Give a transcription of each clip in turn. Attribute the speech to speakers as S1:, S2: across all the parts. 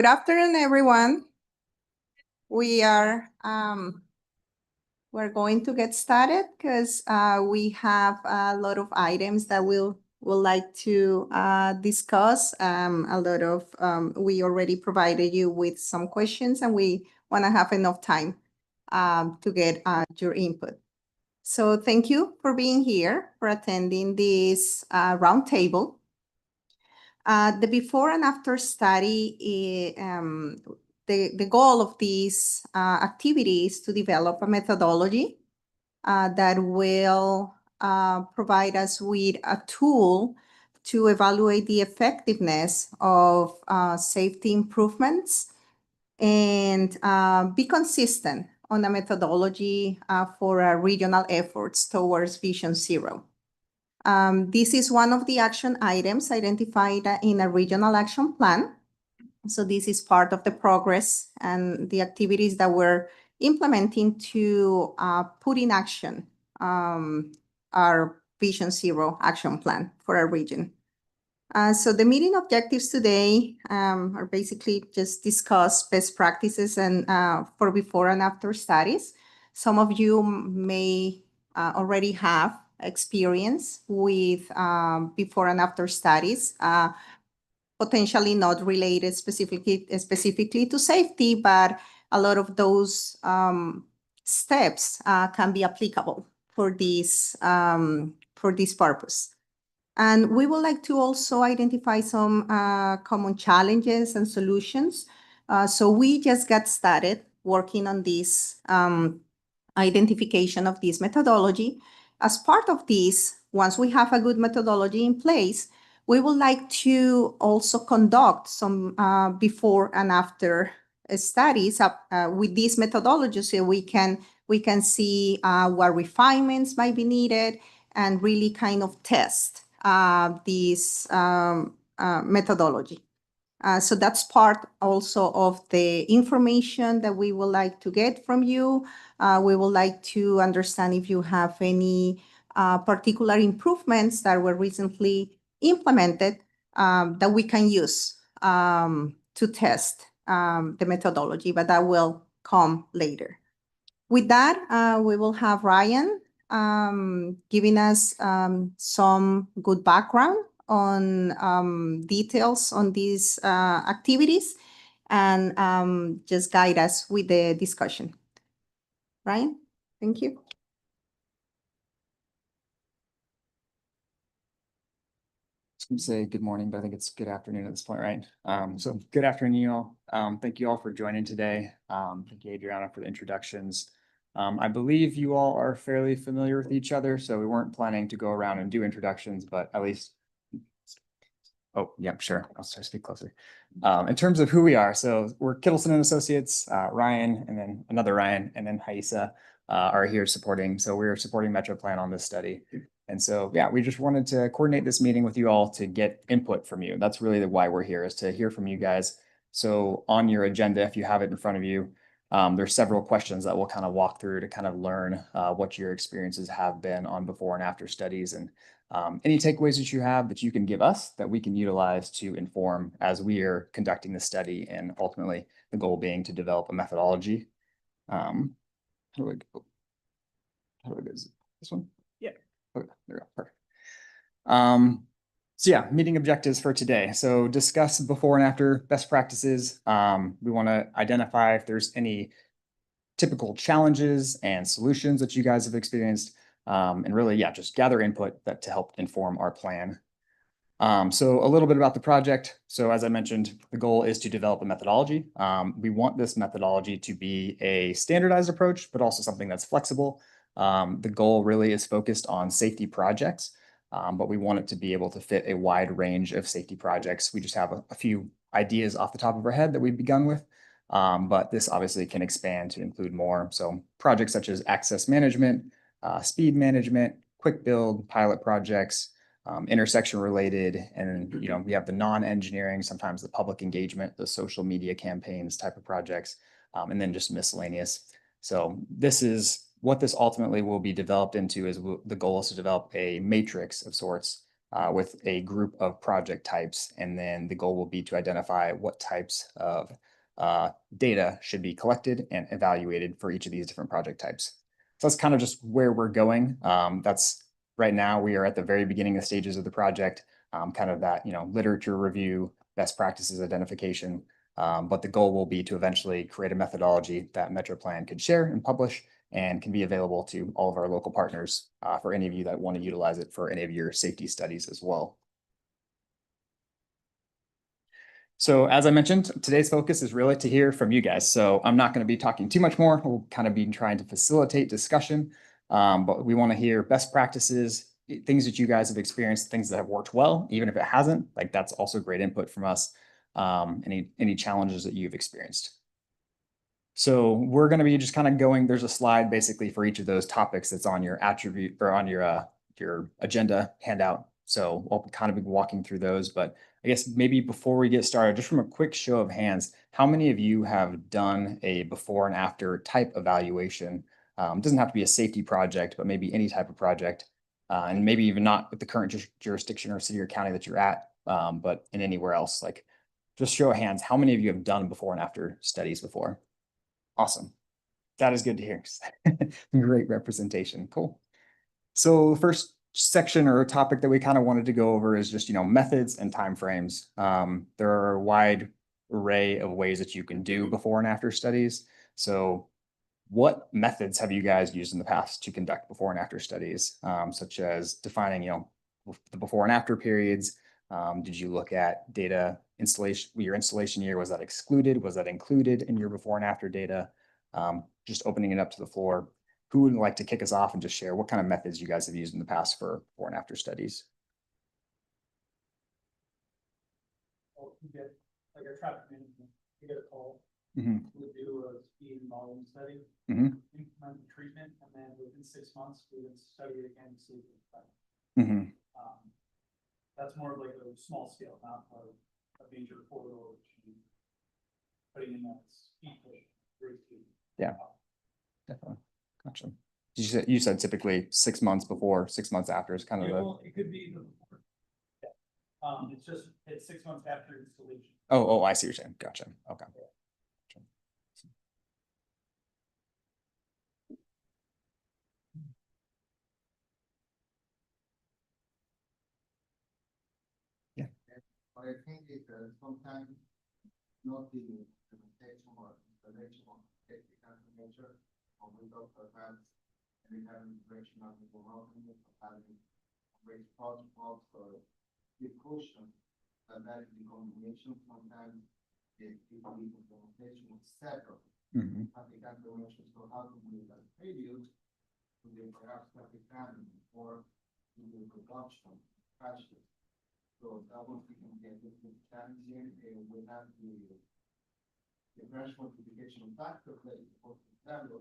S1: Good afternoon, everyone. We're going to get started because we have a lot of items that we'll like to discuss. We already provided you with some questions, and we want to have enough time to get your input. So thank you for being here, for attending this roundtable. The before and after study, the goal of these activities is to develop a methodology that will provide us with a tool to evaluate the effectiveness of safety improvements and be consistent on the methodology for regional efforts towards Vision Zero. This is one of the action items identified in a regional action plan. So this is part of the progress and the activities that we're implementing to put in action our Vision Zero action plan for our region. So the meeting objectives today are basically just discuss best practices and for before and after studies. Some of you may already have experience with before and after studies, potentially not related specifically to safety, but a lot of those steps can be applicable for this purpose. And we would like to also identify some common challenges and solutions. So we just got started working on this identification of this methodology. As part of this, once we have a good methodology in place, we would like to also conduct some before and after studies with this methodology, so we can see what refinements might be needed and really kind of test this methodology. So that's part also of the information that we would like to get from you. We would like to understand if you have any particular improvements that were recently implemented that we can use to test the methodology, but that will come later. With that, we will have Ryan giving us some good background on details on these activities and just guide us with the discussion. Ryan, thank you.
S2: I was going to say good morning, but I think it's good afternoon at this point, right? So good afternoon, you all. Thank you all for joining today. Thank you, Adriana, for the introductions. I believe you all are fairly familiar with each other, so we weren't planning to go around and do introductions, but at least, oh, yeah, sure. I'll start to speak closer. In terms of who we are, so we're Kittleson and Associates, Ryan, and then another Ryan, and then Haisa are here supporting. So we're supporting MetroPlan on this study. And so, yeah, we just wanted to coordinate this meeting with you all to get input from you. That's really why we're here, is to hear from you guys. So on your agenda, if you have it in front of you, there's several questions that we'll kind of walk through to kind of learn what your experiences have been on before and after studies, and any takeaways that you have that you can give us that we can utilize to inform as we are conducting the study, and ultimately the goal being to develop a methodology. How do I go? This one? Yeah. Okay, there we go. Perfect. So yeah, meeting objectives for today. So discuss before and after best practices. We want to identify if there's any typical challenges and solutions that you guys have experienced. And really, yeah, just gather input to help inform our plan. So a little bit about the project. So as I mentioned, the goal is to develop a methodology. We want this methodology to be a standardized approach, but also something that's flexible. The goal really is focused on safety projects, but we want it to be able to fit a wide range of safety projects. We just have a few ideas off the top of our head that we've begun with, but this obviously can expand to include more. So projects such as access management, speed management, quick build, pilot projects, intersection related, and we have the non-engineering, sometimes the public engagement, the social media campaigns type of projects, and then just miscellaneous. So this is what this ultimately will be developed into. Is the goal is to develop a matrix of sorts with a group of project types. And then the goal will be to identify what types of data should be collected and evaluated for each of these different project types. So that's kind of just where we're going. That's right now we are at the very beginning of stages of the project, kind of that, literature review, best practices identification. But the goal will be to eventually create a methodology that MetroPlan could share and publish and can be available to all of our local partners for any of you that want to utilize it for any of your safety studies as well. So as I mentioned, today's focus is really to hear from you guys. So I'm not going to be talking too much more. We'll kind of be trying to facilitate discussion, but we want to hear best practices, things that you guys have experienced, things that have worked well, even if it hasn't. Like that's also great input from us. Any challenges that you've experienced. So we're going to be just kind of going, there's a slide basically for each of those topics that's on your attribute or on your agenda handout. So we'll kind of be walking through those, but I guess maybe before we get started, just from a quick show of hands, how many of you have done a before and after type evaluation? It doesn't have to be a safety project, but maybe any type of project, and maybe even not with the current jurisdiction or city or county that you're at, but in anywhere else. Like, just show of hands, how many of you have done before and after studies before? Awesome. That is good to hear. Great representation. Cool. So the first section or topic that we kind of wanted to go over is just, methods and timeframes. There are a wide array of ways that you can do before and after studies. So what methods have you guys used in the past to conduct before and after studies, such as defining, the before and after periods? Did you look at data installation, your installation year? Was that excluded? Was that included in your before and after data? Just opening it up to the floor. Who would like to kick us off and just share what kind of methods you guys have used in the past for before and after studies?
S3: Well, you get like a traffic management, you get a call,
S2: Mhm.
S3: we do a speed and volume study,
S2: Mhm.
S3: implement the treatment, and then within 6 months, we would study it again to see if it's better.
S2: Mhm.
S3: That's more of like a small scale, not a major corridor, which you putting in that speed push, great speed.
S2: Yeah. Definitely. Gotcha. You said typically 6 months before, 6 months after is kind of
S3: Yeah,
S2: the.
S3: well, it could be even before. Yeah. It's 6 months after installation.
S2: Oh, I see what you're saying. Gotcha. Okay. Yeah.
S4: But I think it sometimes not the implementation or installation of technical nature of the doctor has any kind of integration of the development of having great protocols or the caution that is the combination sometimes the implementation of several applicant dimensions. So how to do that failures to the perhaps applicant or to the production crashes. So that was the challenging we have the crash multiplication factor that is supposed to travel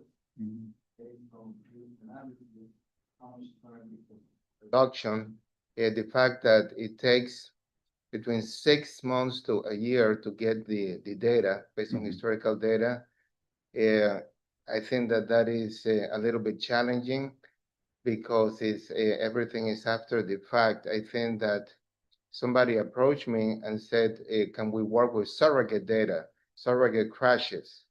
S4: based on this analysis, how much currently reduction, the fact that it takes between 6 months to a year to get the data based on historical data. I think that is a little bit challenging because it's everything is after the fact. I think that somebody approached me and said, can we work with surrogate data, surrogate crashes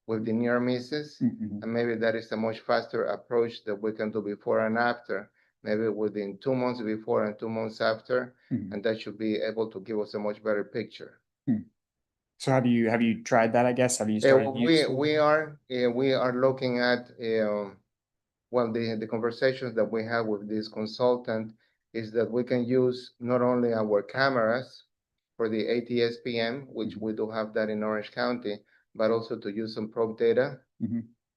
S4: with the near misses? And maybe that is a much faster approach that we can do before and after, maybe within 2 months before and 2 months after, and that should be able to give us a much better picture.
S2: So have you tried that, I guess? Have you started?
S4: We are looking at, well, the conversations that we have with this consultant is that we can use not only our cameras for the ATSPM, which we do have that in Orange County, but also to use some probe data.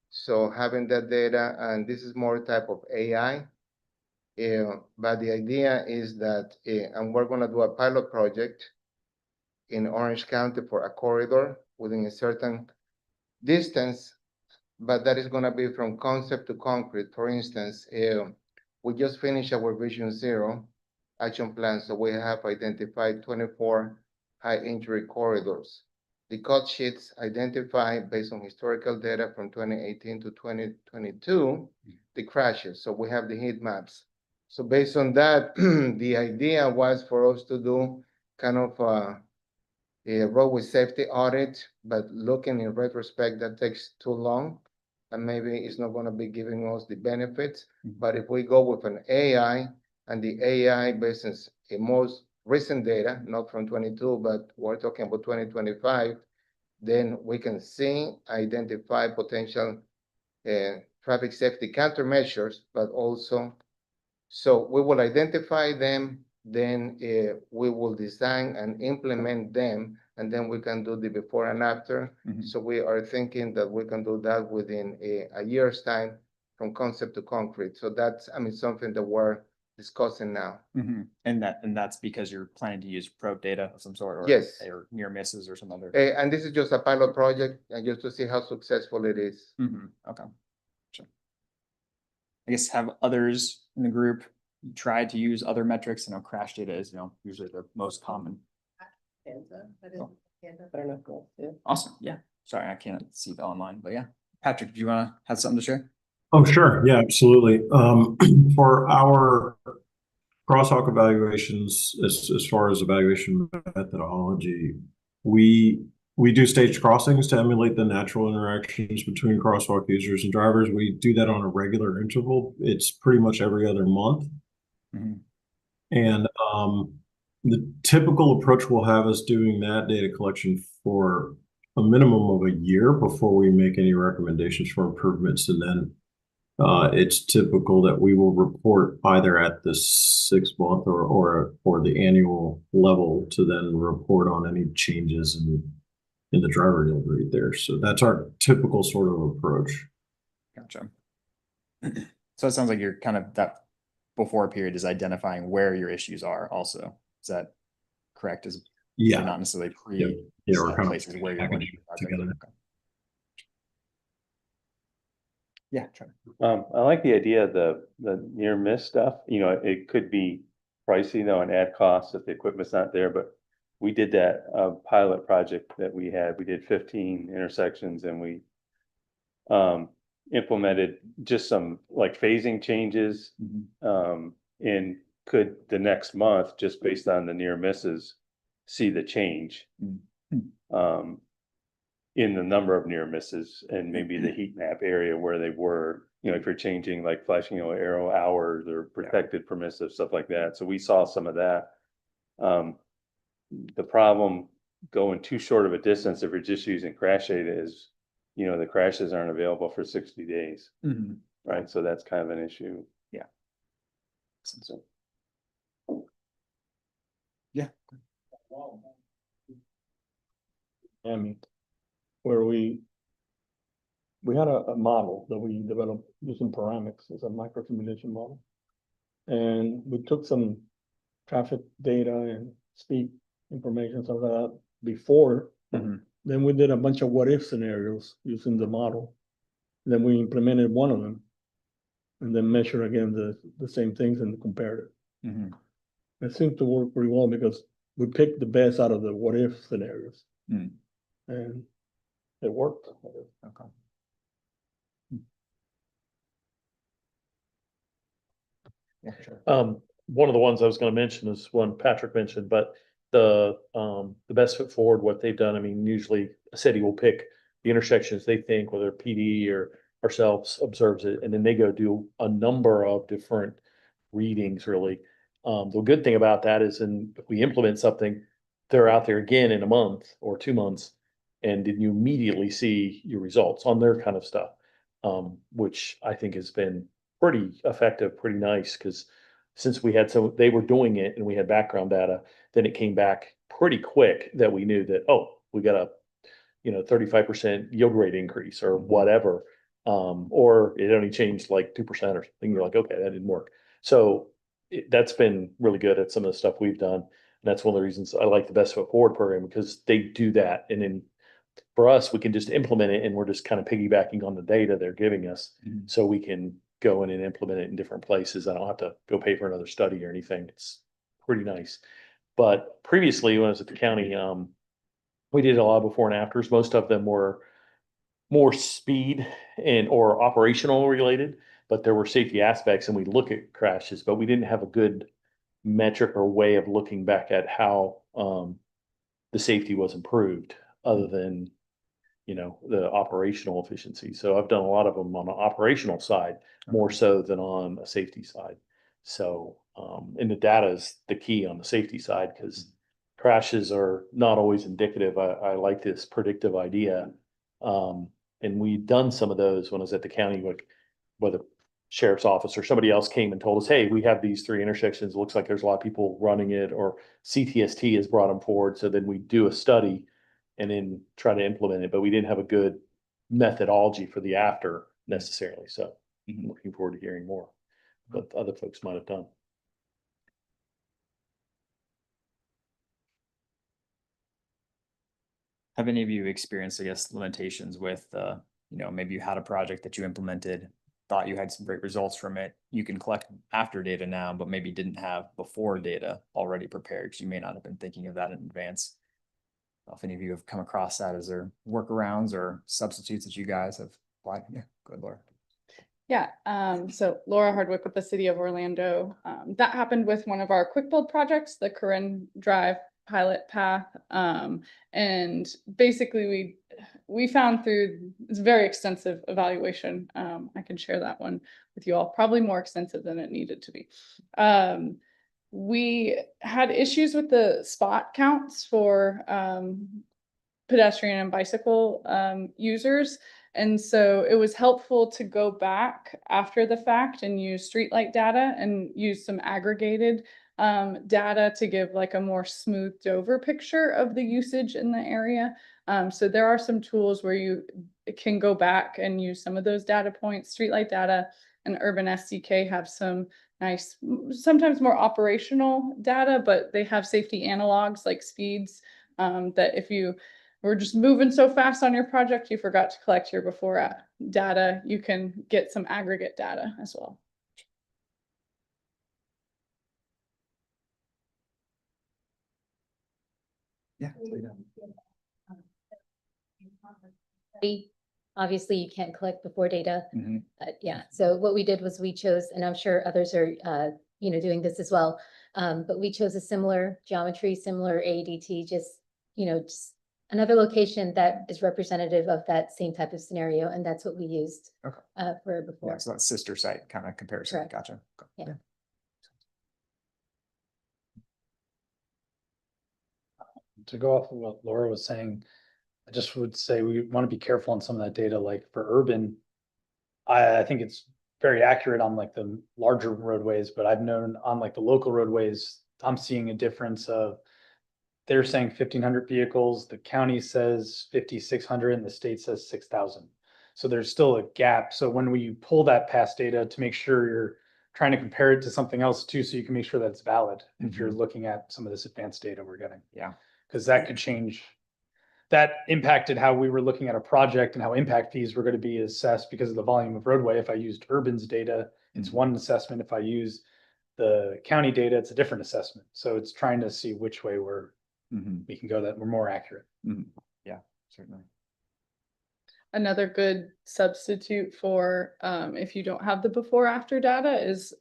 S4: So having that data, and this is more type of AI, but the idea is that, and we're gonna do a pilot project in Orange County for a corridor within a certain distance, but that is going to be from concept to concrete. For instance, we just finished our Vision Zero action plan, so we have identified 24 high injury corridors. The cut sheets identify, based on historical data from 2018 to 2022, the crashes. So we have the heat maps. So based on that, the idea was for us to do kind of a roadway safety audit, but looking in retrospect, that takes too long. And maybe it's not gonna be giving us the benefits. But if we go with an AI, and the AI based on a most recent data, not from 22, but we're talking about 2025, then we can see, identify potential traffic safety countermeasures, but also, so we will identify them, then we will design and implement them, and then we can do the before and after.
S2: Mhm.
S4: So we are thinking that we can do that within a year's time from concept to concrete. So that's, I mean, something that we're discussing now.
S2: Mhm. And that's because you're planning to use probe data of some sort, or
S4: Yes.
S2: or near misses or some other.
S4: And this is just a pilot project, and just to see how successful it is.
S2: Okay. Sure. I guess have others in the group tried to use other metrics? You know, crash data is, usually the most common. Awesome. Yeah. Sorry, I can't see the online, but yeah. Patrick, do you want to have something to share?
S5: Oh, sure. Yeah, absolutely. For our crosswalk evaluations, as far as evaluation methodology, we do staged crossings to emulate the natural interactions between crosswalk users and drivers. We do that on a regular interval. It's pretty much every other month.
S2: Mhm.
S5: And the typical approach we'll have is doing that data collection for a minimum of a year before we make any recommendations for improvements. And then it's typical that we will report either at the 6-month or the annual level to then report on any changes in the driver yield rate there. So that's our typical sort of approach.
S2: Gotcha. So it sounds like you're kind of that before period is identifying where your issues are also. Is that correct? Is
S5: Yeah.
S2: not necessarily
S5: Yeah, we're
S2: set
S5: kind of
S2: places where you're going to do the project.
S5: together.
S2: Okay. Yeah, try.
S6: I like the idea of the near miss stuff, it could be pricey though and add costs if the equipment's not there, but we did that pilot project that we did 15 intersections and we implemented just some like phasing changes. And could the next month, just based on the near misses, see the change in the number of near misses and maybe the heat map area where they were, if you're changing like flashing yellow arrow hours or protected permissive, stuff like that. So we saw some of that. The problem going too short of a distance, if you're just using crash data, is, the crashes aren't available for 60 days, right? So that's kind of an issue.
S2: Yeah.
S6: So,
S2: Yeah.
S7: Where we had a model that we developed using Paramex as a microsimulation model. And we took some traffic data and speed information, stuff like that before. Then we did a bunch of what if scenarios using the model. Then we implemented one of them. And then measure again the same things and compared it. It seemed to work pretty well because we picked the best out of the what if scenarios. And it worked.
S2: Okay. Yeah, sure.
S8: One of the ones I was gonna mention is one Patrick mentioned, but the best foot forward, what they've done, I mean, usually a city will pick the intersections they think, whether PD or ourselves observes it, and then they go do a number of different readings, really. The good thing about that is if we implement something, they're out there again in a month or 2 months, and then you immediately see your results on their kind of stuff. Which I think has been pretty effective, pretty nice, because since they were doing it and we had background data, then it came back pretty quick that we knew that, oh, we got a 35% yield rate increase or whatever. Or it only changed like 2% or something. You're like, okay, that didn't work. So that's been really good at some of the stuff we've done. And that's one of the reasons I like the Best Foot Forward program, because they do that. And then for us, we can just implement it, and we're just kind of piggybacking on the data they're giving us. So we can go in and implement it in different places. I don't have to go pay for another study or anything. It's pretty nice. But previously, when I was at the county, we did a lot of before and afters. Most of them were more speed or operational related. but there were safety aspects and we look at crashes, but we didn't have a good metric or way of looking back at how, the safety was improved other than, the operational efficiency. So I've done a lot of them on the operational side, more so than on a safety side. So, and the data is the key on the safety side because crashes are not always indicative. I like this predictive idea. And we've done some of those when I was at the county, like whether sheriff's office or somebody else came and told us, hey, we have these 3 intersections. It looks like there's a lot of people running it, or CTST has brought them forward. So then we do a study and then try to implement it, but we didn't have a good methodology for the after necessarily. So I'm looking forward to hearing more what other folks might have done.
S2: Have any of you experienced, I guess, limitations with, maybe you had a project that you implemented, thought you had some great results from it. You can collect after data now, but maybe didn't have before data already prepared because you may not have been thinking of that in advance. If any of you have come across that, is there workarounds or substitutes that you guys have applied? Yeah, good, Laura.
S9: Yeah, so Laura Hardwick with the City of Orlando. That happened with one of our quick build projects, the Corinne Drive pilot path. And basically we found through this very extensive evaluation, I can share that one with you all, probably more extensive than it needed to be. We had issues with the spot counts for pedestrian and bicycle users. And so it was helpful to go back after the fact and use streetlight data and use some aggregated data to give like a more smoothed over picture of the usage in the area. So there are some tools where you can go back and use some of those data points. Streetlight data and Urban SDK have some nice, sometimes more operational data, but they have safety analogs like speeds that if you were just moving so fast on your project, you forgot to collect your before data, you can get some aggregate data as well.
S2: Yeah.
S10: Obviously, you can't collect before data.
S2: Mhm.
S10: Yeah, so what we did was we chose, and I'm sure others are, doing this as well. But we chose a similar geometry, similar ADT, just another location that is representative of that same type of scenario, and that's what we used
S2: Okay.
S10: for before.
S2: Yeah, so that's sister site kind of comparison.
S10: Correct.
S2: Gotcha.
S10: Yeah.
S3: To go off of what Laura was saying, I just would say we want to be careful on some of that data, like for urban. I think it's very accurate on like the larger roadways, but I've known on like the local roadways, I'm seeing a difference of, they're saying 1,500 vehicles, the county says 5,600, and the state says 6,000. So there's still a gap. So when we pull that past data to make sure you're trying to compare it to something else too, so you can make sure that it's valid if you're looking at some of this advanced data we're getting.
S2: Yeah.
S3: Because that could change. That impacted how we were looking at a project and how impact fees were going to be assessed because of the volume of roadway. If I used Urban's data, it's one assessment. If I use the county data, it's a different assessment. So it's trying to see which way we can go that we're more accurate.
S2: Yeah, certainly.
S9: Another good substitute for if you don't have the before after data is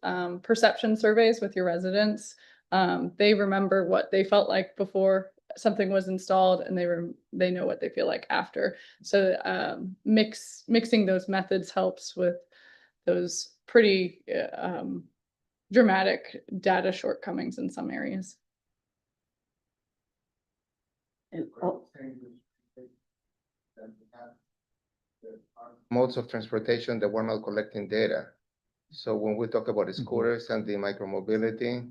S9: perception surveys with your residents. They remember what they felt like before something was installed, and they know what they feel like after. So mixing those methods helps with those pretty dramatic data shortcomings in some areas.
S4: Modes of transportation that we're not collecting data. So when we talk about the scooters and the micromobility,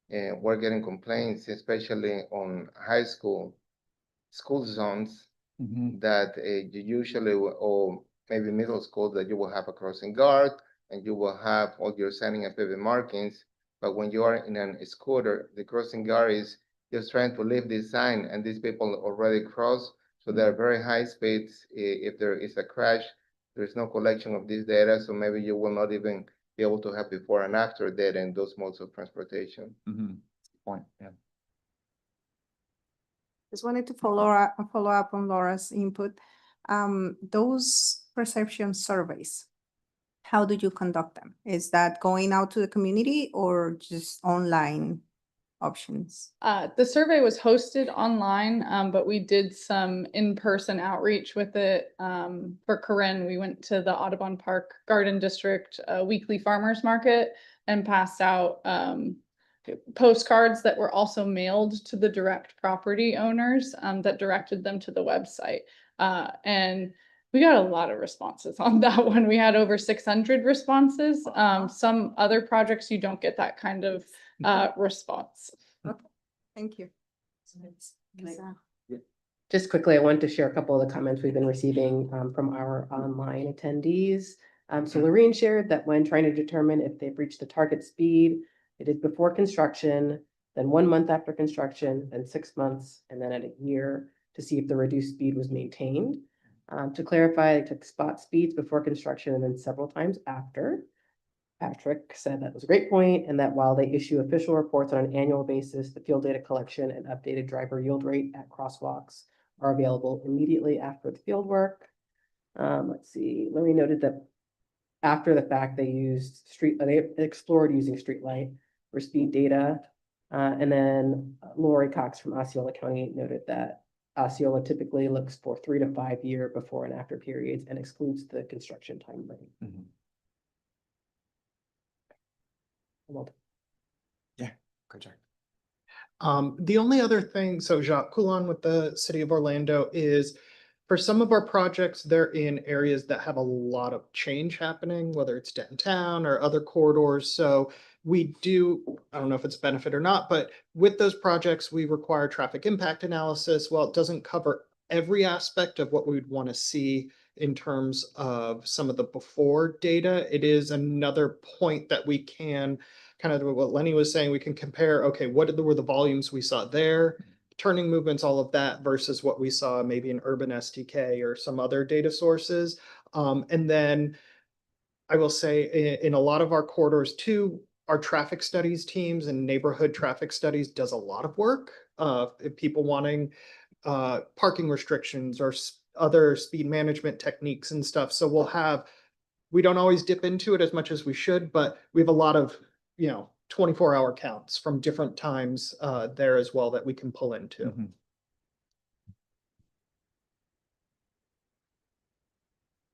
S4: and we're getting complaints, especially on school zones, that you usually, or maybe middle school, that you will have a crossing guard and you will have all your signing and pavement markings. But when you are in a scooter, the crossing guard is just trying to leave this sign, and these people already cross. So there are very high speeds. If there is a crash, there is no collection of this data. So maybe you will not even be able to have before and after data in those modes of transportation.
S2: Point. Yeah.
S1: Just wanted to follow up on Laura's input. Those perception surveys, how do you conduct them? Is that going out to the community or just online options?
S9: The survey was hosted online, but we did some in-person outreach with it. For Corinne, we went to the Audubon Park Garden District, weekly farmers market and passed out, postcards that were also mailed to the direct property owners, that directed them to the website. And we got a lot of responses on that one. We had over 600 responses. Some other projects, you don't get that kind of response.
S1: Thank you.
S11: Just quickly, I wanted to share a couple of the comments we've been receiving from our online attendees. So Lorene shared that when trying to determine if they've reached the target speed, they did before construction, then 1 month after construction, then 6 months, and then at a year to see if the reduced speed was maintained. To clarify, they took spot speeds before construction and then several times after. Patrick said that was a great point, and that while they issue official reports on an annual basis, the field data collection and updated driver yield rate at crosswalks are available immediately after the field work. Let's see, Lorene noted that after the fact, they explored using Streetlight for speed data. And then Lori Cox from Osceola County noted that Osceola typically looks for 3 to 5 year before and after periods and excludes the construction time frame. Well,
S2: Good job.
S12: The only other thing, so Jacques Coulon with the City of Orlando, is for some of our projects, they're in areas that have a lot of change happening, whether it's downtown or other corridors. So we do, I don't know if it's a benefit or not, but with those projects, we require traffic impact analysis. While it doesn't cover every aspect of what we'd want to see in terms of some of the before data, it is another point that we can, kind of what Lenny was saying, we can compare, okay, what were the volumes we saw there, turning movements, all of that, versus what we saw maybe in Urban SDK or some other data sources. And then I will say in a lot of our corridors too, our traffic studies teams and neighborhood traffic studies does a lot of work. If people wanting parking restrictions or other speed management techniques and stuff. So we don't always dip into it as much as we should, but we have a lot of, 24-hour counts from different times there as well that we can pull into.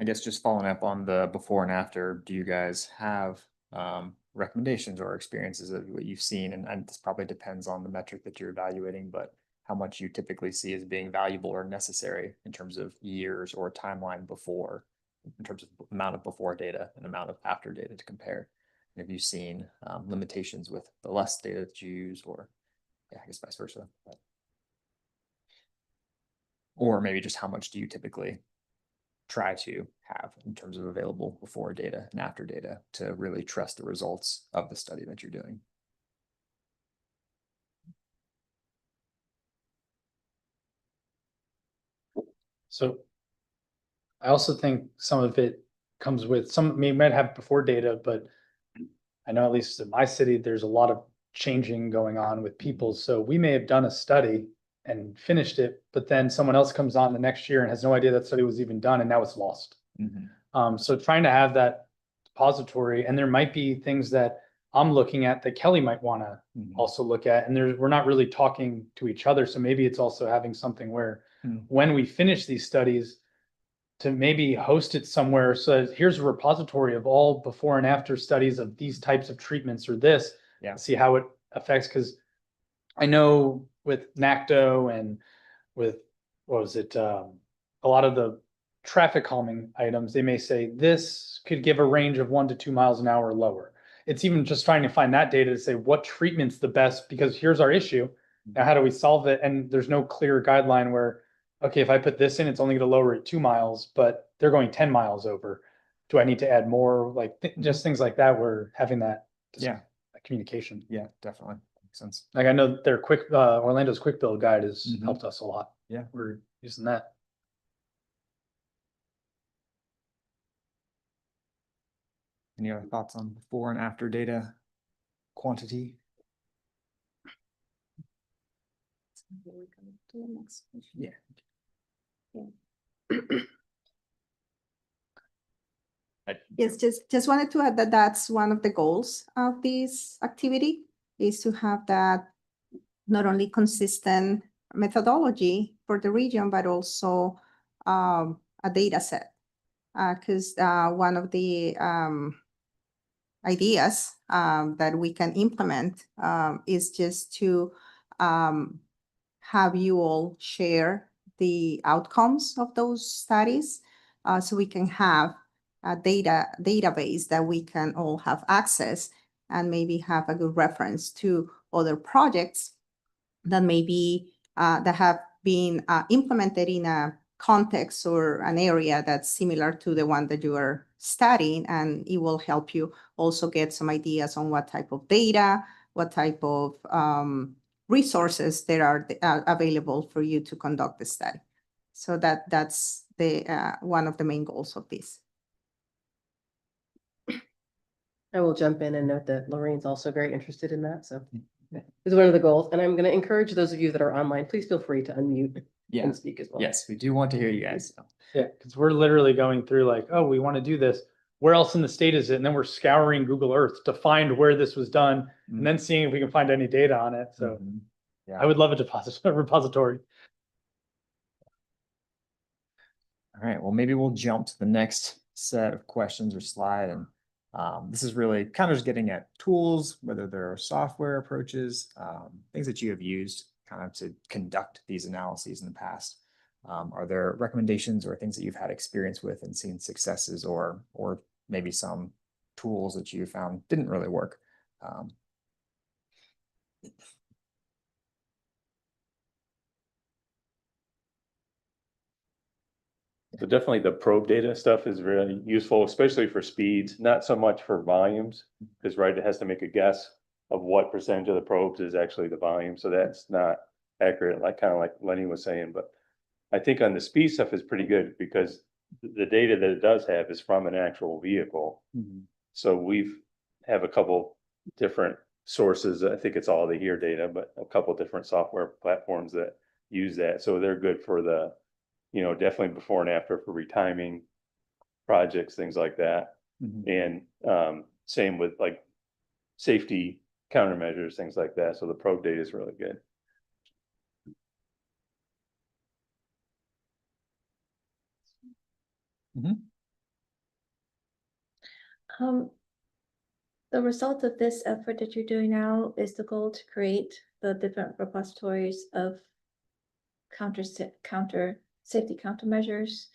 S2: I guess just following up on the before and after, do you guys have recommendations or experiences of what you've seen? And this probably depends on the metric that you're evaluating, but how much you typically see as being valuable or necessary in terms of years or timeline before, in terms of amount of before data and amount of after data to compare. And have you seen limitations with the less data that you use, or I guess vice versa? Or maybe just how much do you typically try to have in terms of available before data and after data to really trust the results of the study that you're doing?
S3: So I also think some of it comes with might have before data, but I know at least in my city, there's a lot of changing going on with people. So we may have done a study and finished it, but then someone else comes on the next year and has no idea that study was even done, and now it's lost. So trying to have that depository, and there might be things that I'm looking at that Kelly might want to also look at, and we're not really talking to each other. So maybe it's also having something where when we finish these studies, to maybe host it somewhere. So here's a repository of all before and after studies of these types of treatments or this, see how it affects. Because I know with NACTO and with, a lot of the traffic calming items, they may say this could give a range of 1 to 2 miles an hour lower. It's even just trying to find that data to say what treatment's the best, because here's our issue. Now, how do we solve it? And there's no clear guideline where, okay, if I put this in, it's only going to lower it 2 miles, but they're going 10 miles over. Do I need to add more? Like just things like that. We're having that communication.
S2: Yeah, definitely makes sense.
S3: Like I know their Orlando's quick build guide has helped us a lot.
S2: Yeah,
S3: we're using that.
S2: Any other thoughts on before and after data quantity? Yeah.
S1: Yes, just wanted to add that that's one of the goals of this activity, is to have that not only consistent methodology for the region, but also a data set. Because one of the ideas that we can implement is just to have you all share the outcomes of those studies, so we can have a database that we can all have access, and maybe have a good reference to other projects that maybe that have been implemented in a context or an area that's similar to the one that you are studying, and it will help you also get some ideas on what type of data, what type of resources there are available for you to conduct the study. So that's the one of the main goals of this.
S11: I will jump in and note that Lorraine's also very interested in that, so it's one of the goals, and I'm gonna encourage those of you that are online, please feel free to unmute
S2: Yeah,
S11: and speak as well.
S2: yes, we do want to hear you guys.
S3: Yeah, because we're literally going through like, oh, we want to do this. Where else in the state is it? And then we're scouring Google Earth to find where this was done, and then seeing if we can find any data on it. So
S2: Mhm. Yeah.
S3: I would love a repository.
S2: All right, well, maybe we'll jump to the next set of questions or slide. And this is really kind of just getting at tools, whether there are software approaches, things that you have used kind of to conduct these analyses in the past. Are there recommendations or things that you've had experience with and seen successes, or maybe some tools that you found didn't really work?
S6: So definitely the probe data stuff is really useful, especially for speeds, not so much for volumes, because right, it has to make a guess of what percentage of the probes is actually the volume. So that's not accurate, like kind of like Lenny was saying. But I think on the speed stuff is pretty good, because the data that it does have is from an actual vehicle. So we've have a couple different sources. I think it's all the HERE data, but a couple different software platforms that use that. So they're good for the, you know, definitely before and after for retiming projects, things like that. And same with like safety countermeasures, things like that. So the probe data is really good.
S13: The result of this effort that you're doing now is the goal to create the different repositories of safety countermeasures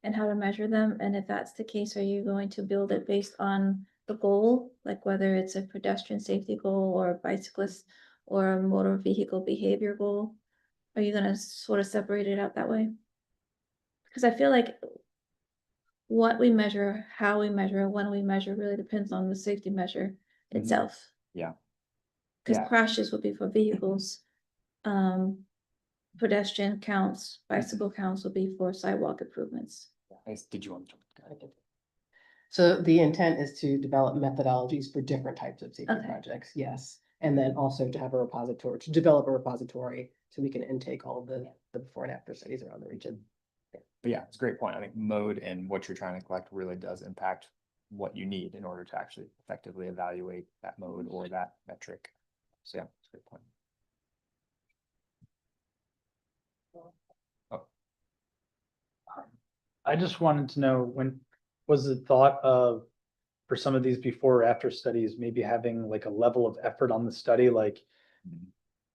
S13: and how to measure them. And if that's the case, are you going to build it based on the goal, like whether it's a pedestrian safety goal or a bicyclist or a motor vehicle behavior goal? Are you gonna sort of separate it out that way? Because I feel like what we measure, how we measure, when we measure really depends on the safety measure itself.
S2: Yeah.
S13: Because
S2: Yeah.
S13: crashes would be for vehicles. Pedestrian counts, bicycle counts will be for sidewalk improvements.
S2: Did you want to?
S11: So the intent is to develop methodologies for different types of safety
S13: Okay.
S11: projects, yes. And then also to have a repository, to develop a repository so we can intake all of the before and after studies around the region.
S2: But yeah, it's a great point. I think mode and what you're trying to collect really does impact what you need in order to actually effectively evaluate that mode or that metric. So yeah, it's a great point.
S3: I just wanted to know, when was the thought of, for some of these before or after studies, maybe having like a level of effort on the study, like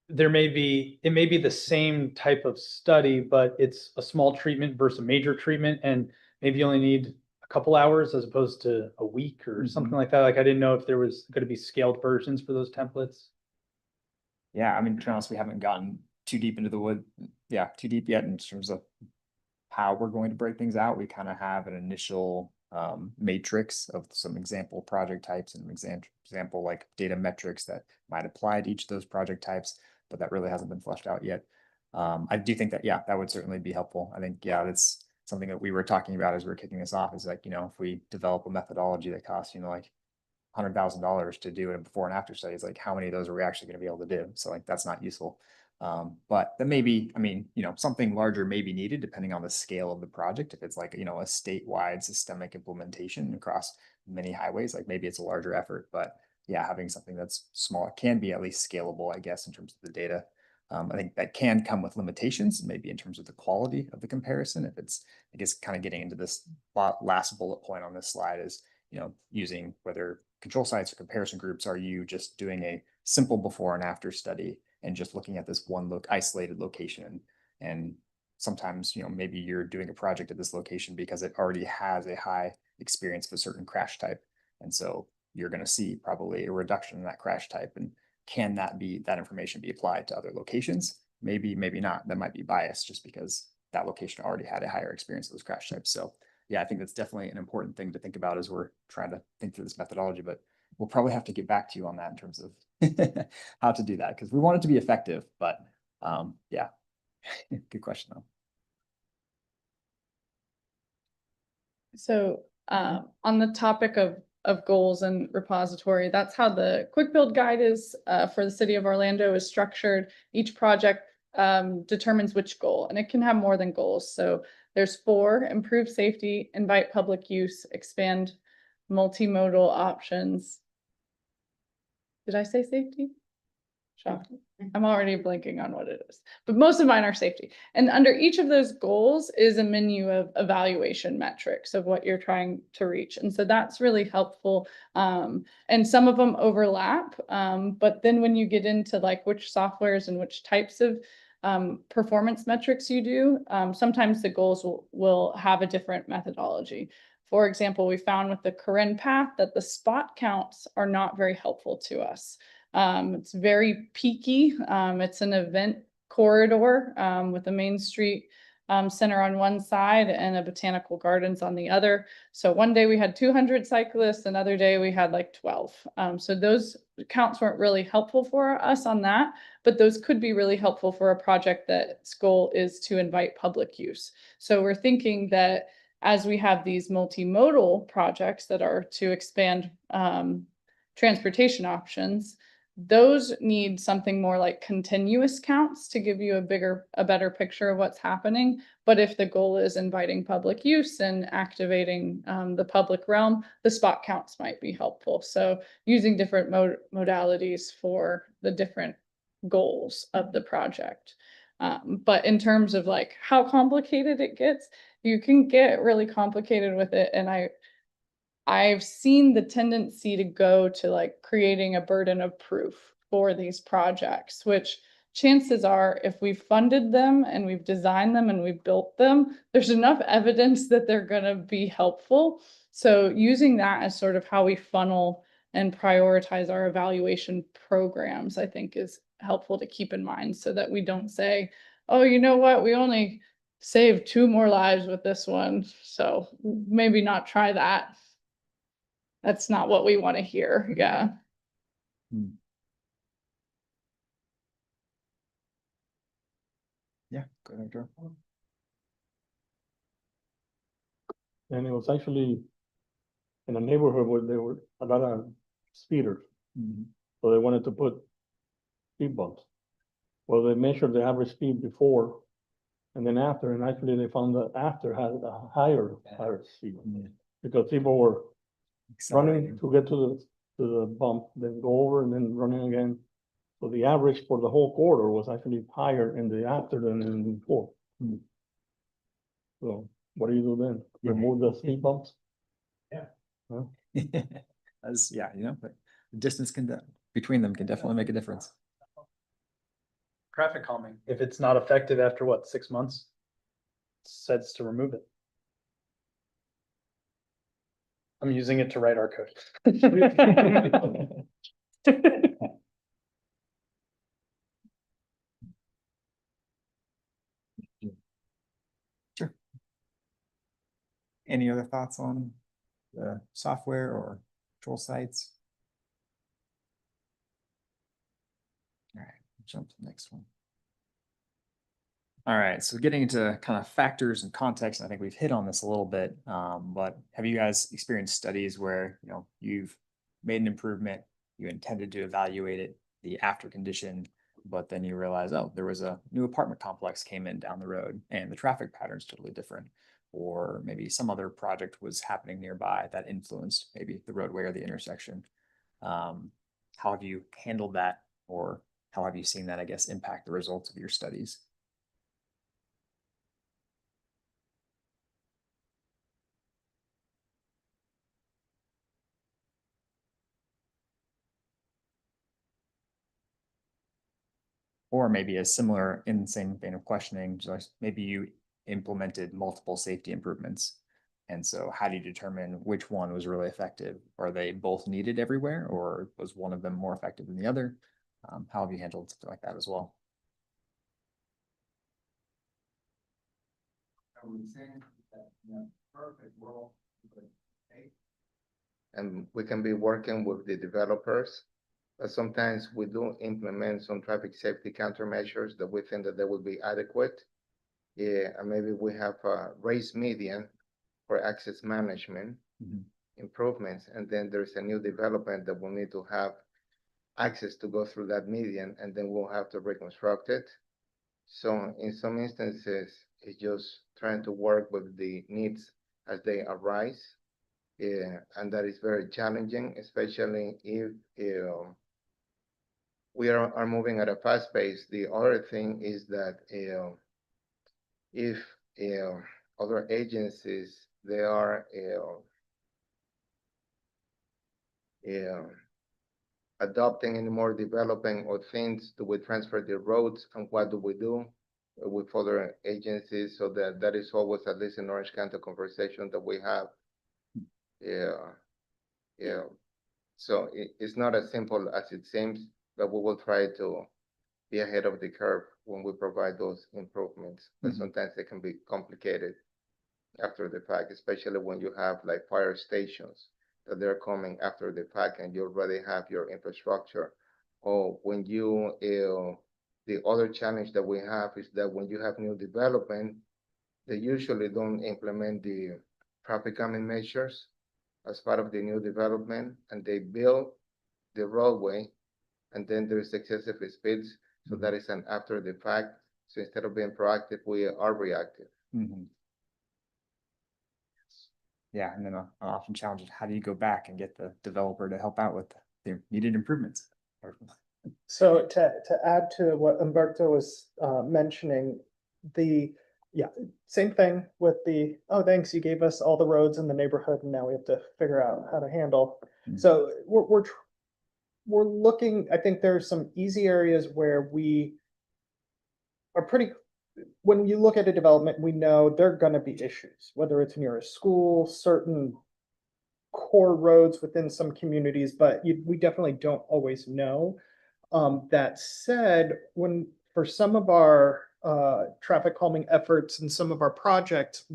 S3: it may be the same type of study, but it's a small treatment versus a major treatment, and maybe you only need a couple hours as opposed to a week or something like that. Like, I didn't know if there was going to be scaled versions for those templates.
S2: Yeah, I mean, to be honest, we haven't gotten too deep into the wood. Yeah, too deep yet in terms of how we're going to break things out. We kind of have an initial matrix of some example project types and example like data metrics that might apply to each of those project types, but that really hasn't been fleshed out yet. I do think that, yeah, that would certainly be helpful. I think, yeah, that's something that we were talking about as we were kicking this off, is like, you know, if we develop a methodology that costs, you know, like $100,000 to do a before and after studies, like how many of those are we actually going to be able to do? So like, that's not useful. But that may be, I mean, something larger may be needed depending on the scale of the project. If it's like, a statewide systemic implementation across many highways, like maybe it's a larger effort, but yeah, having something that's small can be at least scalable, I guess, in terms of the data. I think that can come with limitations, maybe in terms of the quality of the comparison. If it's, I guess, kind of getting into this last bullet point on this slide is, using whether control sites or comparison groups, are you just doing a simple before and after study and just looking at this one isolated location? And sometimes, maybe you're doing a project at this location because it already has a high experience of a certain crash type. And so you're going to see probably a reduction in that crash type. And can that information be applied to other locations? Maybe, maybe not. That might be biased just because that location already had a higher experience of those crash types. So yeah, I think that's definitely an important thing to think about as we're trying to think through this methodology, but we'll probably have to get back to you on that in terms of how to do that, because we want it to be effective, but yeah, good question though.
S9: So on the topic of goals and repository, that's how the Quick Build Guide is for the city of Orlando is structured. Each project determines which goal, and it can have more than goals. So there's 4: improve safety, invite public use, expand multimodal options. Did I say safety? Shocked. I'm already blanking on what it is, but most of mine are safety. And under each of those goals is a menu of evaluation metrics of what you're trying to reach. And so that's really helpful. And some of them overlap. But then when you get into like which softwares and which types of performance metrics you do, sometimes the goals will have a different methodology. For example, we found with the Corinne path that the spot counts are not very helpful to us. It's very peaky. It's an event corridor with a Main Street center on one side and a botanical gardens on the other. So one day we had 200 cyclists, another day we had like 12. So those counts weren't really helpful for us on that, but those could be really helpful for a project that's goal is to invite public use. So we're thinking that as we have these multimodal projects that are to expand transportation options, those need something more like continuous counts to give you a better picture of what's happening. But if the goal is inviting public use and activating the public realm, the spot counts might be helpful. So using different modalities for the different goals of the project. But in terms of like how complicated it gets, you can get really complicated with it. And I've seen the tendency to go to like creating a burden of proof for these projects, which chances are if we've funded them and we've designed them and we've built them, there's enough evidence that they're going to be helpful. So using that as sort of how we funnel and prioritize our evaluation programs, I think is helpful to keep in mind so that we don't say, oh, you know what, we only saved 2 more lives with this one, so maybe not try that. That's not what we want to hear. Yeah.
S2: Yeah, go ahead, Joe.
S7: And it was actually in a neighborhood where there were a lot of speeders. So they wanted to put speed bumps. Well, they measured the average speed before and then after, and actually they found that after had a higher speed. Because people were running to get to the bump, then go over and then running again. So the average for the whole corridor was actually higher in the after than in the before. So what do you do then? Remove the speed bumps?
S2: Yeah.
S7: Huh?
S2: Yeah, but the distance between them can definitely make a difference.
S3: Traffic calming, if it's not effective after what, 6 months? It says to remove it. I'm using it to write our code.
S2: Sure. Any other thoughts on the software or control sites? All right, jump to the next one. All right, so getting into kind of factors and context, I think we've hit on this a little bit, but have you guys experienced studies where, you've made an improvement, you intended to evaluate it, the after condition but then you realize, oh, there was a new apartment complex came in down the road and the traffic pattern's totally different. Or maybe some other project was happening nearby that influenced maybe the roadway or the intersection. How have you handled that, or how have you seen that, I guess, impact the results of your studies? Or maybe a similar in the same vein of questioning, just maybe you implemented multiple safety improvements. And so how do you determine which one was really effective? Are they both needed everywhere, or was one of them more effective than the other? How have you handled something like that as well?
S4: I would say that in a perfect world, and we can be working with the developers, but sometimes we do implement some traffic safety countermeasures that we think that they will be adequate. Yeah, and maybe we have a raised median for access management improvements, and then there's a new development that will need to have access to go through that median, and then we'll have to reconstruct it. So in some instances, it's just trying to work with the needs as they arise. Yeah, and that is very challenging, especially if we are moving at a fast pace. The other thing is that if other agencies, they are adopting any more developing or things, do we transfer the roads, and what do we do with other agencies? So that is always, at least in Orange County, conversation that we have. Yeah. So it's not as simple as it seems, but we will try to be ahead of the curve when we provide those improvements. But sometimes they can be complicated after the fact, especially when you have like fire stations that they're coming after the fact and you already have your infrastructure. Or when you, the other challenge that we have is that when you have new development, they usually don't implement the traffic calming measures as part of the new development, and they build the roadway, and then there's excessive speeds. So that is an after the fact. So instead of being proactive, we are reactive.
S2: Yeah, and then I often challenge it, how do you go back and get the developer to help out with the needed improvements?
S12: So to add to what Umberto was mentioning, same thing with oh, thanks, you gave us all the roads in the neighborhood and now we have to figure out how to handle. So we're looking, I think there's some easy areas where we are when you look at a development, we know there are gonna be issues, whether it's near a school, certain core roads within some communities, but we definitely don't always know. That said, for some of our traffic calming efforts and some of our projects,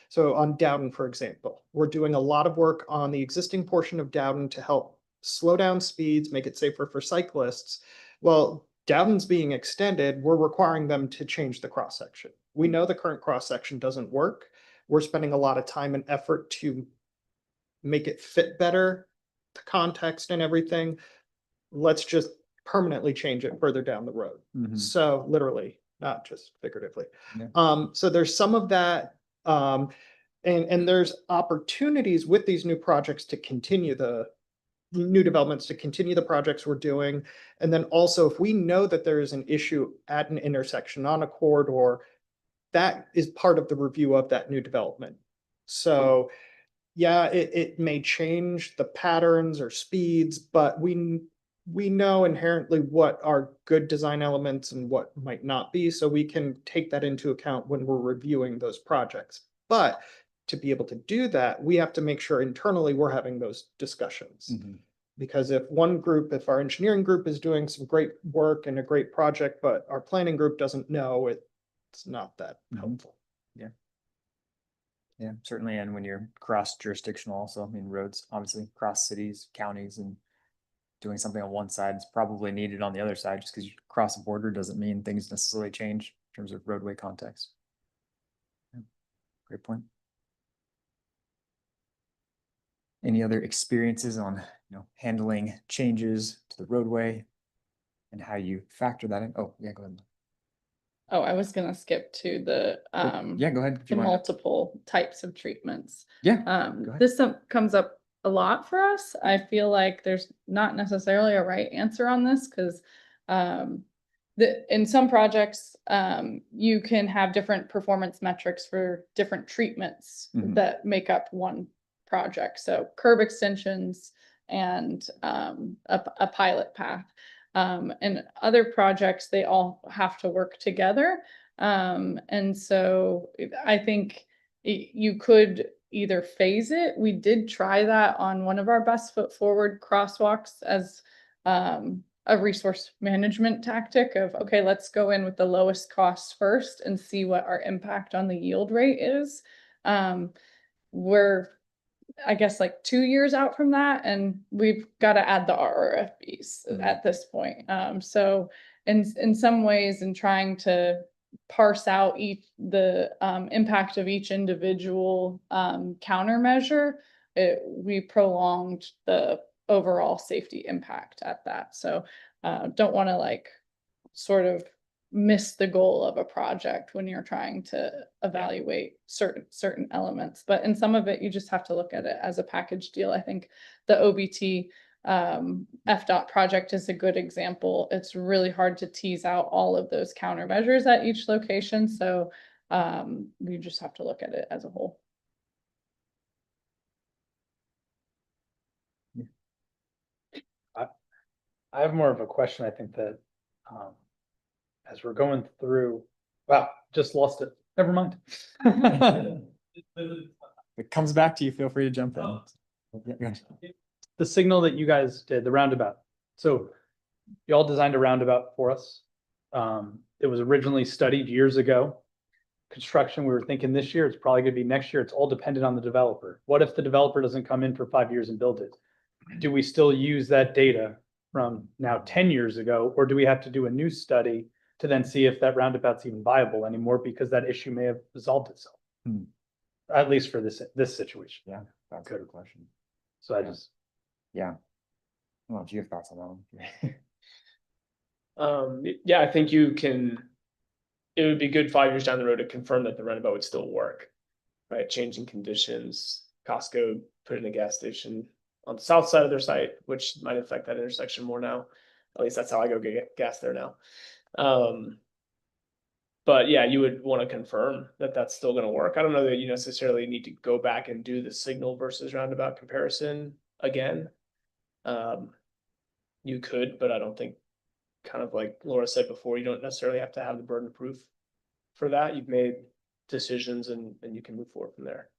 S12: so on Dowden, for example, we're doing a lot of work on the existing portion of Dowden to help slow down speeds, make it safer for cyclists. Well, Dowden's being extended, we're requiring them to change the cross section. We know the current cross section doesn't work. We're spending a lot of time and effort to make it fit better, the context and everything. Let's just permanently change it further down the road. So literally, not just figuratively. So there's some of that. And there's opportunities with these new projects to continue the new developments, to continue the projects we're doing. And then also, if we know that there is an issue at an intersection on a corridor, that is part of the review of that new development. So yeah, it may change the patterns or speeds, but we know inherently what are good design elements and what might not be, so we can take that into account when we're reviewing those projects. But to be able to do that, we have to make sure internally we're having those discussions. Because if our engineering group is doing some great work and a great project, but our planning group doesn't know, it's not that helpful.
S2: Yeah, certainly. And when you're cross jurisdictional also, I mean, roads obviously cross cities, counties, and doing something on one side is probably needed on the other side. Just because you cross a border doesn't mean things necessarily change in terms of roadway context. Great point. Any other experiences on handling changes to the roadway and how you factor that in. Oh, yeah, go ahead.
S9: Oh, I was gonna skip to the,
S2: Yeah, go ahead. if
S9: the
S2: you want.
S9: multiple types of treatments.
S2: Yeah, go ahead.
S9: This comes up a lot for us. I feel like there's not necessarily a right answer on this, because in some projects, you can have different performance metrics for different treatments
S2: Mhm.
S9: that make up one project. So curb extensions and a pilot path. And other projects, they all have to work together. And so I think you could either phase it. We did try that on one of our best foot forward crosswalks as a resource management tactic of, okay, let's go in with the lowest cost first and see what our impact on the yield rate is. We're, I guess, like 2 years out from that, and we've got to add the RRFBs at this point. So in some ways, in trying to parse out the impact of each individual countermeasure, we prolonged the overall safety impact at that. So don't want to like sort of miss the goal of a project when you're trying to evaluate certain elements. But in some of it, you just have to look at it as a package deal. I think the OBT FDOT project is a good example. It's really hard to tease out all of those countermeasures at each location. So you just have to look at it as a whole.
S3: I have more of a question. I think that, as we're going through, wow, just lost it. Never mind.
S2: If it comes back to you, feel free to jump in. Yeah, go ahead.
S3: The signal that you guys did, the roundabout. So y'all designed a roundabout for us. It was originally studied years ago. Construction, we were thinking this year, it's probably gonna be next year. It's all dependent on the developer. What if the developer doesn't come in for 5 years and build it? Do we still use that data from now 10 years ago, or do we have to do a new study to then see if that roundabout's even viable anymore, because that issue may have resolved itself? At least for this situation.
S2: Yeah, that's a good question.
S3: So I just,
S2: Yeah. Well, do you have thoughts on that one?
S14: Yeah, I think it would be good 5 years down the road to confirm that the roundabout would still work, right? Changing conditions, Costco put in a gas station on the south side of their site, which might affect that intersection more now. At least that's how I go get gas there now. But yeah, you would want to confirm that that's still going to work. I don't know that you necessarily need to go back and do the signal versus roundabout comparison again. You could, but I don't think, kind of like Laura said before, you don't necessarily have to have the burden of proof for that. You've made decisions and you can move forward from there.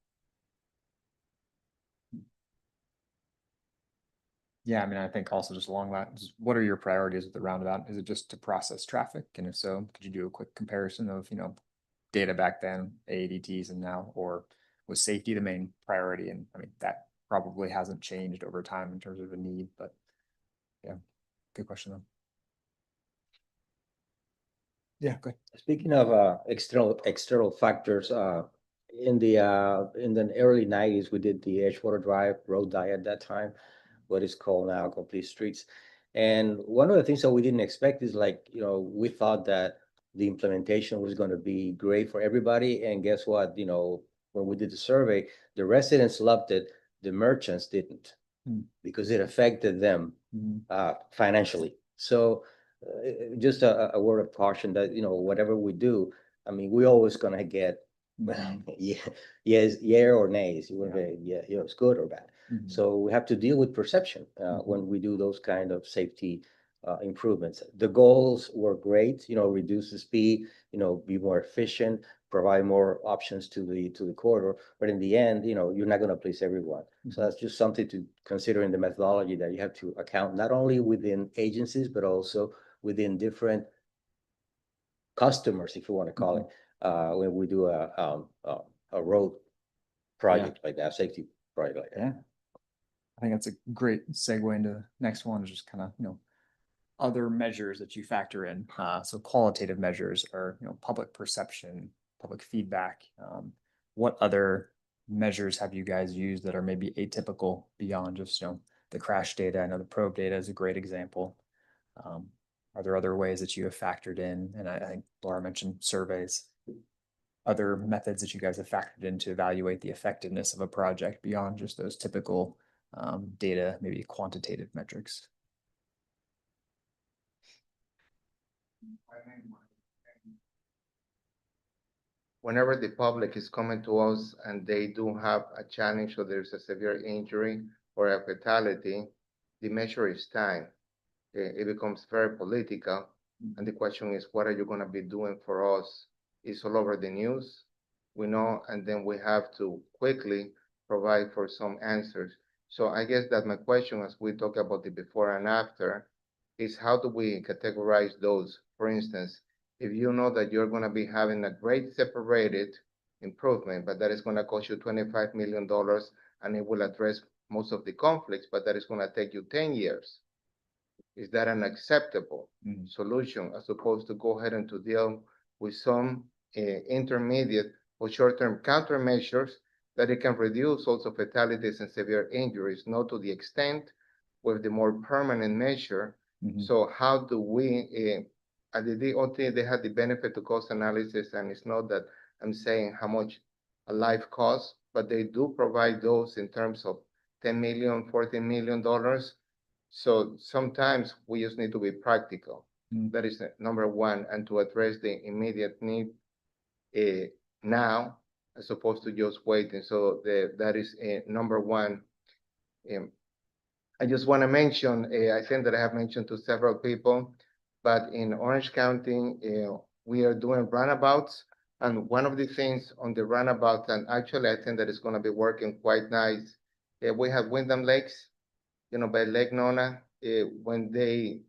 S2: Yeah, I mean, I think also just along that, what are your priorities with the roundabout? Is it just to process traffic? And if so, could you do a quick comparison of, data back then, AADTs and now, or was safety the main priority? And I mean, that probably hasn't changed over time in terms of the need, but yeah, good question though. Yeah, good.
S15: Speaking of external factors, in the early 90s, we did the Edgewater Drive road dye at that time, what is called now Complete Streets. And one of the things that we didn't expect is we thought that the implementation was going to be great for everybody. And guess what? When we did the survey, the residents loved it. The merchants didn't, because it affected them financially. So just a word of caution that, whatever we do, I mean, we're always going to get yes, yeah or nays. You want to say, yeah, it's good or bad. So we have to deal with perception when we do those kind of safety improvements. The goals were great, reduce the speed, be more efficient, provide more options to the corridor. But in the end, you're not going to please everyone. So that's just something to consider in the methodology, that you have to account not only within agencies, but also within different customers, if you want to call it, when we do a road project like that, safety project like that.
S2: Yeah. I think that's a great segue into the next one, is just kind of, other measures that you factor in. So qualitative measures are, public perception, public feedback. What other measures have you guys used that are maybe atypical beyond just, the crash data? I know the probe data is a great example. Are there other ways that you have factored in? And I think Laura mentioned surveys. Other methods that you guys have factored in to evaluate the effectiveness of a project beyond just those typical data, maybe quantitative metrics?
S4: Whenever the public is coming to us and they do have a challenge or there's a severe injury or a fatality, the measure is time. It becomes very political. And the question is, what are you gonna be doing for us? It's all over the news, we know, and then we have to quickly provide for some answers. So I guess that my question, as we talk about the before and after, is how do we categorize those? For instance, if you know that you're gonna be having a great separated improvement, but that is gonna cost you $25 million and it will address most of the conflicts, but that is gonna take you 10 years. Is that an acceptable solution as opposed to go ahead and to deal with some intermediate or short-term countermeasures that it can reduce also fatalities and severe injuries, not to the extent with the more permanent measure. So how do we, at the DOT, they have the benefit to cost analysis, and it's not that I'm saying how much a life costs, but they do provide those in terms of $10 million, $14 million. So sometimes we just need to be practical. That is number one, and to address the immediate need now, as opposed to just waiting. So that is number one. I just want to mention, I think that I have mentioned to several people, but in Orange County, we are doing runabouts. And one of the things on the runabout, and actually I think that it's going to be working quite nice. We have Windham Lakes, by Lake Nona. When they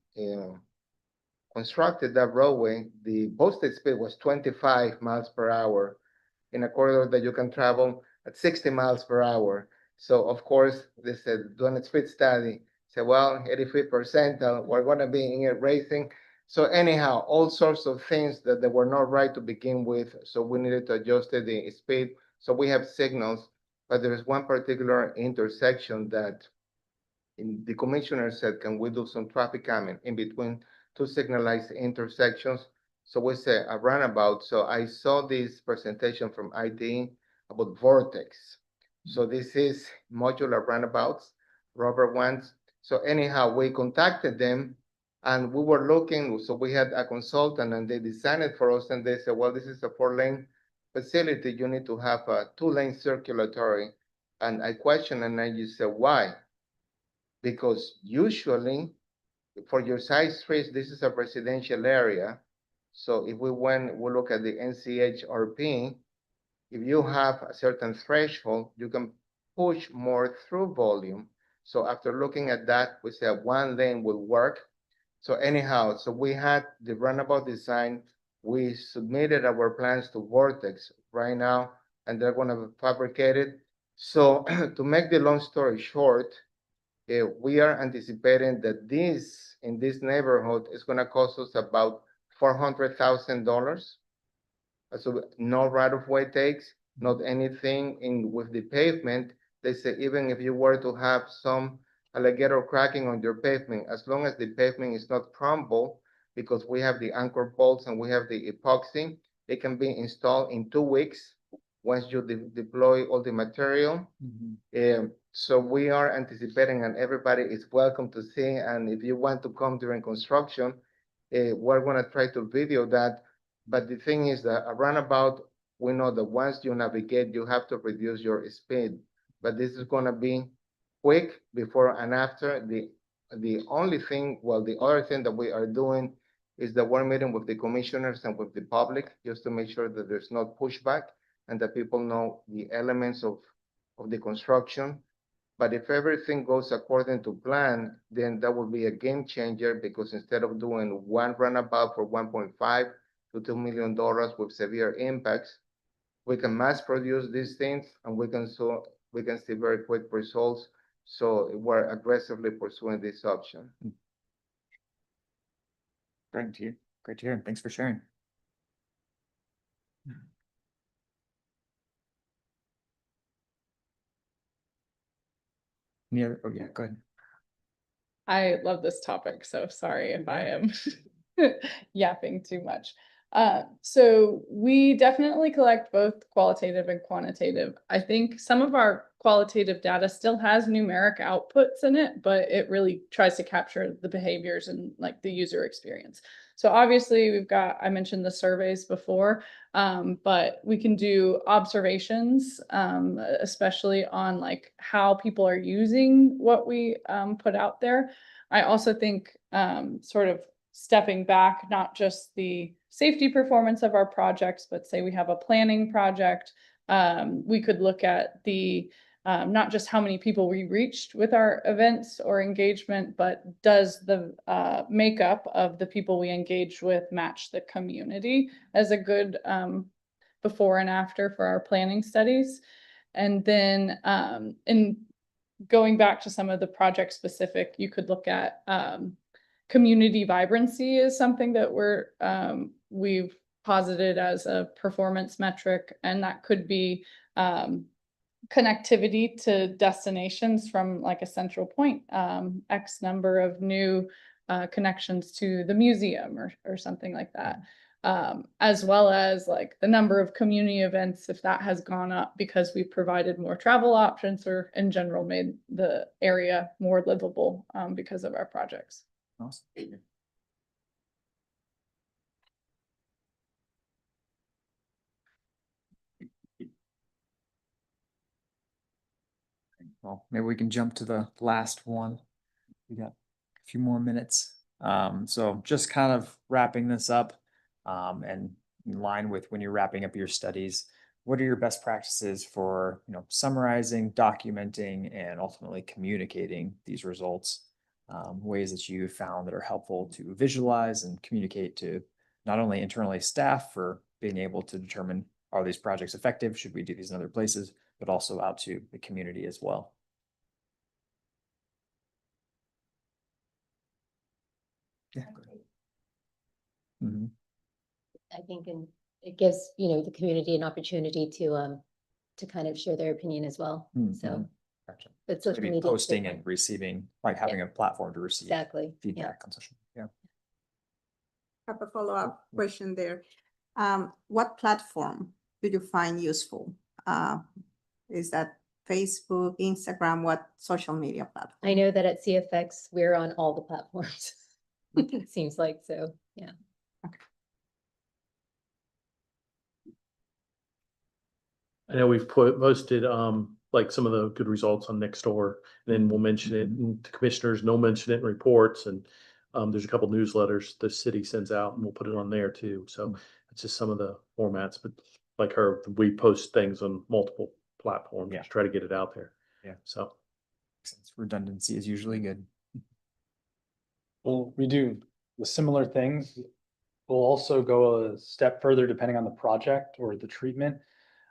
S4: constructed that roadway, the posted speed was 25 miles per hour in a corridor that you can travel at 60 miles per hour. So of course, they said, doing a speed study, said, well, 85%, we're gonna be in it racing. So anyhow, all sorts of things that they were not right to begin with. So we needed to adjust the speed. So we have signals, but there is one particular intersection that the commissioner said, can we do some traffic calming in between two signalized intersections? So we said a runabout. So I saw this presentation from IT about Vortex. So this is modular runabouts, rubber ones. So anyhow, we contacted them and we were looking, so we had a consultant and they designed it for us, and they said, well, this is a 4-lane facility. You need to have a 2-lane circulatory. And I questioned and I just said, why? Because usually for your side streets, this is a residential area. So if we look at the NCHRP, if you have a certain threshold, you can push more through volume. So after looking at that, we said 1 lane will work. So anyhow, so we had the runabout design. We submitted our plans to Vortex right now, and they're gonna fabricate it. So to make the long story short, we are anticipating that in this neighborhood is gonna cost us about $400,000. So no right-of-way takes, not anything with the pavement. They say even if you were to have some alligator cracking on your pavement, as long as the pavement is not crumbled, because we have the anchor bolts and we have the epoxy, it can be installed in 2 weeks once you deploy all the material. So we are anticipating, and everybody is welcome to see. And if you want to come during construction, we're gonna try to video that. But the thing is that a runabout, we know that once you navigate, you have to reduce your speed. But this is gonna be quick before and after. The only thing, well, the other thing that we are doing is that we're meeting with the commissioners and with the public just to make sure that there's no pushback and that people know the elements of the construction. But if everything goes according to plan, then that will be a game changer, because instead of doing 1 runabout for $1.5 to $2 million with severe impacts, we can mass produce these things and we can see very quick results. So we're aggressively pursuing this option.
S2: Great to hear. Great to hear. Thanks for sharing. Oh yeah, go ahead.
S9: I love this topic, so sorry if I am yapping too much. So we definitely collect both qualitative and quantitative. I think some of our qualitative data still has numeric outputs in it, but it really tries to capture the behaviors and like the user experience. So obviously we've got, I mentioned the surveys before, but we can do observations, especially on like how people are using what we put out there. I also think sort of stepping back, not just the safety performance of our projects, but say we have a planning project, we could look at the not just how many people we reached with our events or engagement, but does the makeup of the people we engaged with match the community as a good before and after for our planning studies. And then in going back to some of the project specific, you could look at community vibrancy is something that we've posited as a performance metric, and that could be connectivity to destinations from like a central point, X number of new connections to the museum or something like that. As well as like the number of community events, if that has gone up because we've provided more travel options or in general made the area more livable because of our projects.
S2: Awesome. Well, maybe we can jump to the last one. We got a few more minutes. So just kind of wrapping this up, and in line with when you're wrapping up your studies, what are your best practices for, summarizing, documenting, and ultimately communicating these results? Ways that you found that are helpful to visualize and communicate to not only internally staff for being able to determine, are these projects effective? Should we do these in other places? But also out to the community as well. Yeah. Mhm.
S10: I think, and it gives, the community an opportunity to kind of share their opinion as well. So,
S2: Mhm. Gotcha.
S10: but
S2: So
S10: social
S2: maybe
S10: media. is
S2: posting
S10: different.
S2: and receiving, like having a platform to receive
S10: Exactly. Yeah.
S2: feedback on social. Yeah.
S1: Have a follow-up question there. What platform do you find useful? Is that Facebook, Instagram, what social media platform?
S10: I know that at CFX, we're on all the platforms. It seems like, so, yeah.
S8: I know we've posted like some of the good results on Nextdoor, and then we'll mention it to commissioners, and they'll mention it in reports, and there's a couple newsletters the city sends out, and we'll put it on there too. So it's just some of the formats, but like we post things on multiple platforms to try to get it out there.
S2: Yeah.
S8: So
S2: redundancy is usually good.
S3: Well, we do the similar things. We'll also go a step further depending on the project or the treatment.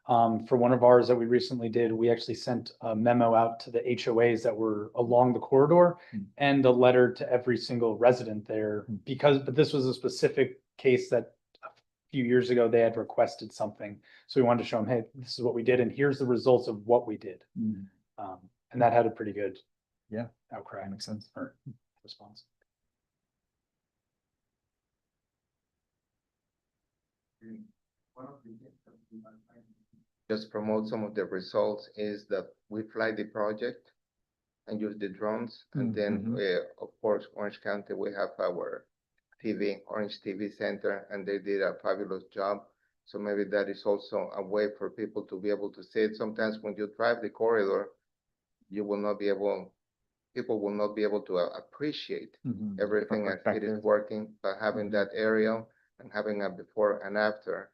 S3: For one of ours that we recently did, we actually sent a memo out to the HOAs that were along the corridor and a letter to every single resident there but this was a specific case that a few years ago they had requested something. So we wanted to show them, hey, this is what we did and here's the results of what we did. And that had a pretty good outcry.
S2: That makes sense.
S3: Or response.
S4: Just promote some of the results is that we fly the project and use the drones. And then, of course, Orange County, we have our Orange TV Center, and they did a fabulous job. So maybe that is also a way for people to be able to see it. Sometimes when you drive the corridor, people will not be able to appreciate everything as it is working, but having that aerial and having a before and after,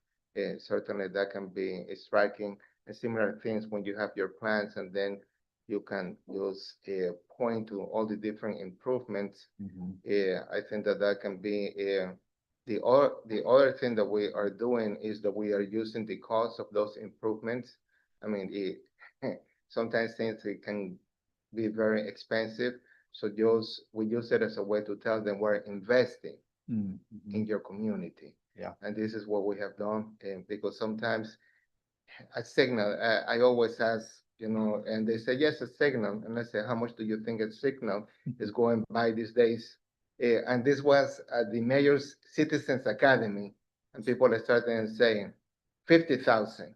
S4: certainly that can be striking. And similar things when you have your plans and then you can use a point to all the different improvements. I think that can be the other thing that we are doing is that we are using the cost of those improvements. I mean, sometimes things can be very expensive. So we use it as a way to tell them we're investing in your community.
S2: Yeah.
S4: And this is what we have done. And because sometimes a signal, I always ask, and they say, yes, a signal. And I say, how much do you think a signal is going by these days? And this was at the Mayor's Citizens Academy, and people started saying 50,000.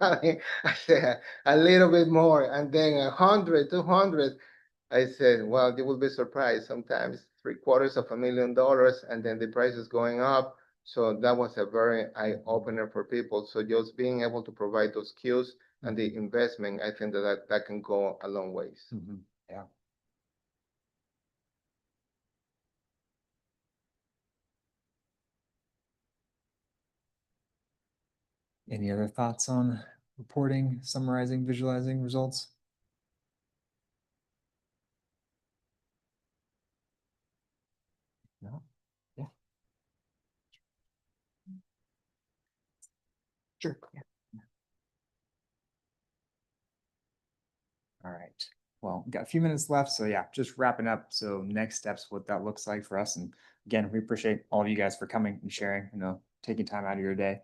S4: I mean, I said a little bit more, and then 100, 200. I said, well, you will be surprised. Sometimes $750,000, and then the price is going up. So that was a very eye opener for people. So just being able to provide those cues and the investment, I think that can go a long ways.
S2: Yeah. Any other thoughts on reporting, summarizing, visualizing results? No? Yeah. Sure. Yeah. All right. Well, we've got a few minutes left. So yeah, just wrapping up. So next steps, what that looks like for us. And again, we appreciate all of you guys for coming and sharing, taking time out of your day.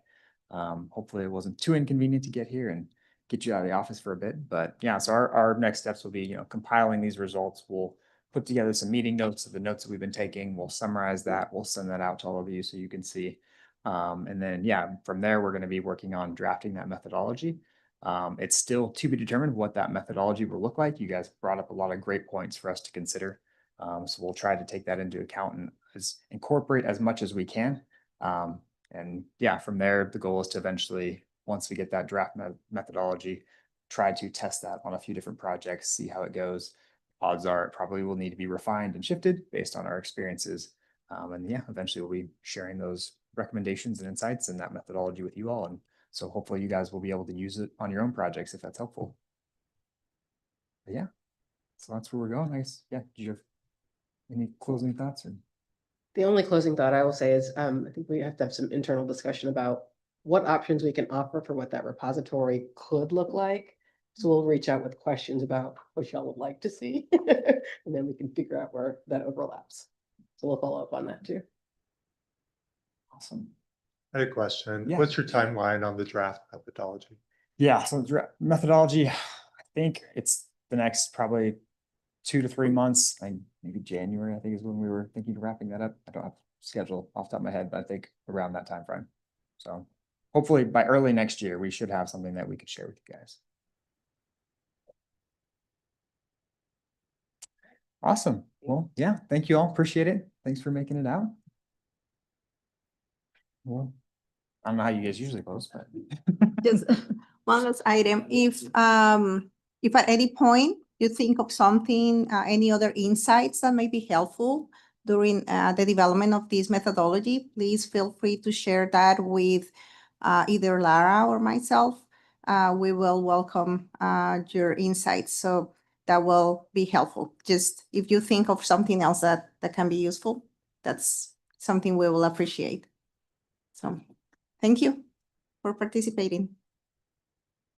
S2: Hopefully it wasn't too inconvenient to get here and get you out of the office for a bit. But yeah, so our next steps will be, compiling these results. We'll put together some meeting notes of the notes that we've been taking. We'll summarize that. We'll send that out to all of you so you can see. And then, yeah, from there, we're going to be working on drafting that methodology. It's still to be determined what that methodology will look like. You guys brought up a lot of great points for us to consider. So we'll try to take that into account and incorporate as much as we can. And yeah, from there, the goal is to eventually, once we get that draft methodology, try to test that on a few different projects, see how it goes. Odds are it probably will need to be refined and shifted based on our experiences. And yeah, eventually we'll be sharing those recommendations and insights and that methodology with you all. And so hopefully you guys will be able to use it on your own projects if that's helpful. But yeah, so that's where we're going. I guess, yeah, do you have any closing thoughts? Or?
S11: The only closing thought I will say is, I think we have to have some internal discussion about what options we can offer for what that repository could look like. So we'll reach out with questions about what y'all would like to see, and then we can figure out where that overlaps. So we'll follow up on that too.
S2: Awesome.
S16: I had a question.
S2: Yeah.
S16: What's your timeline on the draft methodology?
S2: Yeah, so methodology, I think it's the next probably 2 to 3 months, like maybe January, I think is when we were thinking of wrapping that up. I don't have schedule off the top of my head, but I think around that time frame. So hopefully by early next year, we should have something that we could share with you guys. Awesome. Well, yeah, thank you all. Appreciate it. Thanks for making it out. Well, I don't know how you guys usually close, but
S1: Just one last item. If at any point you think of something, any other insights that may be helpful during the development of this methodology, please feel free to share that with either Lara or myself. We will welcome your insights. So that will be helpful. Just if you think of something else that can be useful, that's something we will appreciate. So thank you for participating.